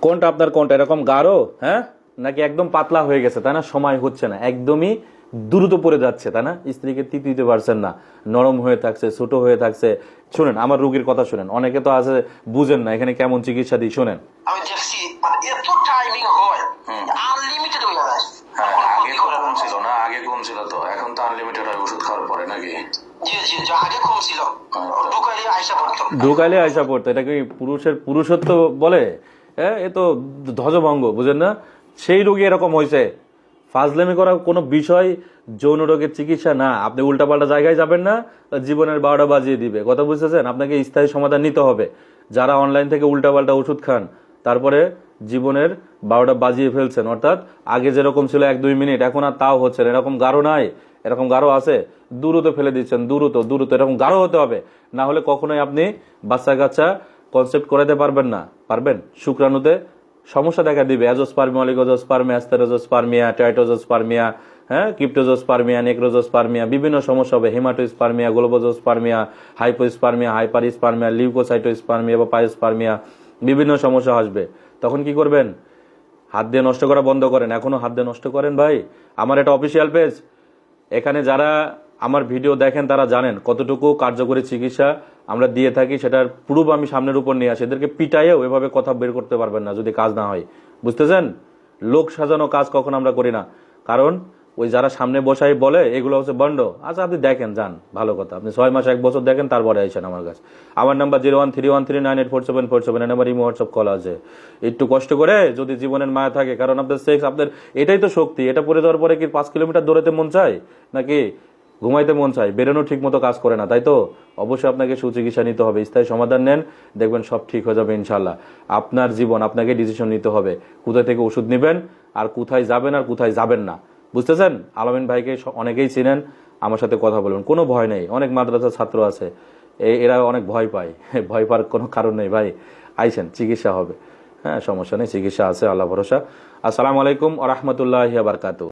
কোনটা আপনার, কোনটা এরকম গাঢ়, হ্যাঁ, নাকি একদম পাতলা হয়ে গেছে, তাই না? সময় হচ্ছে না, একদমই দ্রুত পড়ে যাচ্ছে, তাই না? স্ত্রীকে টিপ দিতে পারছেন না, নরম হয়ে থাকছে, ছোট হয়ে থাকছে। শুনেন আমার রোগীর কথা শুনেন, অনেকে তো আছে বুঝেন না এখানে কেমন চিকিৎসা দিই। শুনেন, আমি দেখছি মানে এত টাইমিং হয়, আনলিমিটেড হয়ে যায়। হ্যাঁ, আগে তো কম ছিল না, আগে কম ছিল তো, এখন তো আনলিমিটেড হয় ওষুধ খাওয়ার পরে নাকি? জি জি জি, আগে কম ছিল, ঢুকাইলে আইসা পড়তো। ঢুকাইলে আয়সা পড়তো, এটা কি পুরুষের পুরুষত্ব বলে? হ্যাঁ, এ তো ধ্বজভঙ্গ, বুঝেন না? সেই রোগী এরকম হয়েছে। ফাজলামি করা কোনো বিষয় যৌন রোগের চিকিৎসা না। আপনি উল্টাপাল্টা জায়গায় যাবেন না, জীবনের 12টা বাজিয়ে দিবে। কথা বুঝতেছেন? আপনাকে স্থায়ী সমাধান নিতে হবে। যারা অনলাইন থেকে উল্টাপাল্টা ওষুধ খান, তারপরে জীবনের 12টা বাজিয়ে ফেলছেন, অর্থাৎ আগে যেরকম ছিল 1-2 মিনিট, এখন আর তাও হচ্ছে না। এরকম গাঢ় নাই, এরকম গাঢ় আছে, দ্রুত ফেলে দিচ্ছেন, দ্রুত দ্রুত। এরকম গাঢ় হতে হবে, না হলে কখনোই আপনি বাচ্চা কাচ্চা কনসেপ্ট করাতে পারবেন না। পারবেন? শুক্রাণুতে সমস্যা দেখা দিবে, অ্যাজোস্পার্মিয়া, অলিগোজোস্পার্মিয়া, অ্যাস্টেরোজোস্পার্মিয়া, টাইটোজোস্পার্মিয়া, হ্যাঁ, ক্রিপ্টোজোস্পার্মিয়া, নেক্রোজোস্পার্মিয়া, বিভিন্ন সমস্যা হবে। হেমাটোস্পার্মিয়া, গ্লোবোজোস্পার্মিয়া, হাইপোস্পার্মিয়া, হাইপারস্পার্মিয়া, লিউকোসাইটোস্পার্মিয়া বা পায়োস্পার্মিয়া, বিভিন্ন সমস্যা আসবে। তখন কি করবেন? হাত দিয়ে নষ্ট করা বন্ধ করেন। এখনো হাত দিয়ে নষ্ট করেন ভাই? আমার এটা অফিসিয়াল পেজ, এখানে যারা আমার ভিডিও দেখেন তারা জানেন কতটুকু কার্যকরী চিকিৎসা আমরা দিয়ে থাকি। সেটার প্রুফ আমি সামনের উপর নিয়ে আসি। এদেরকে পিটাইয়েও এভাবে কথা বের করতে পারবেন না যদি কাজ না হয়, বুঝতেছেন? লোক সাজানো কাজ কখন আমরা করি না, কারণ ওই যারা সামনে বসাই বলে এগুলো হচ্ছে বন্ড। আচ্ছা, আপনি দেখেন, যান, ভালো কথা, আপনি 6 মাস 1 বছর দেখেন, তারপরে আইসেন আমার কাছে। আমার number 013139844747, number imo WhatsApp call আছে। একটু কষ্ট করে যদি জীবনের মায়া থাকে, কারণ আপনার সেক্স, আপনার এটাই তো শক্তি। এটা পরে যাওয়ার পরে কি 5 কিলোমিটার দৌড়াতে মন চায়, নাকি ঘুমাইতে মন চায়? বেরোনো ঠিক মতো কাজ করে না, তাই তো? অবশ্যই আপনাকে সুচিকিৎসা নিতে হবে, স্থায়ী সমাধান নেন, দেখবেন সব ঠিক হয়ে যাবে ইনশাল্লাহ। আপনার জীবন, আপনাকে ডিসিশন নিতে হবে কোথায় থেকে ওষুধ নেবেন, আর কোথায় যাবেন আর কোথায় যাবেন না, বুঝতেছেন? আলামিন ভাইকে অনেকেই চিনেন, আমার সাথে কথা বলবেন, কোনো ভয় নেই। অনেক মাদ্রাসার ছাত্র আছে, এরা অনেক ভয় পায়, ভয় পাওয়ার কোনো কারণ নেই ভাই। আইসেন, চিকিৎসা হবে, হ্যাঁ, সমস্যা নেই, চিকিৎসা আছে, আল্লাহ ভরসা। আসসালামু আলাইকুম ওয়া রাহমাতুল্লাহি ওয়া বারাকাতুহু।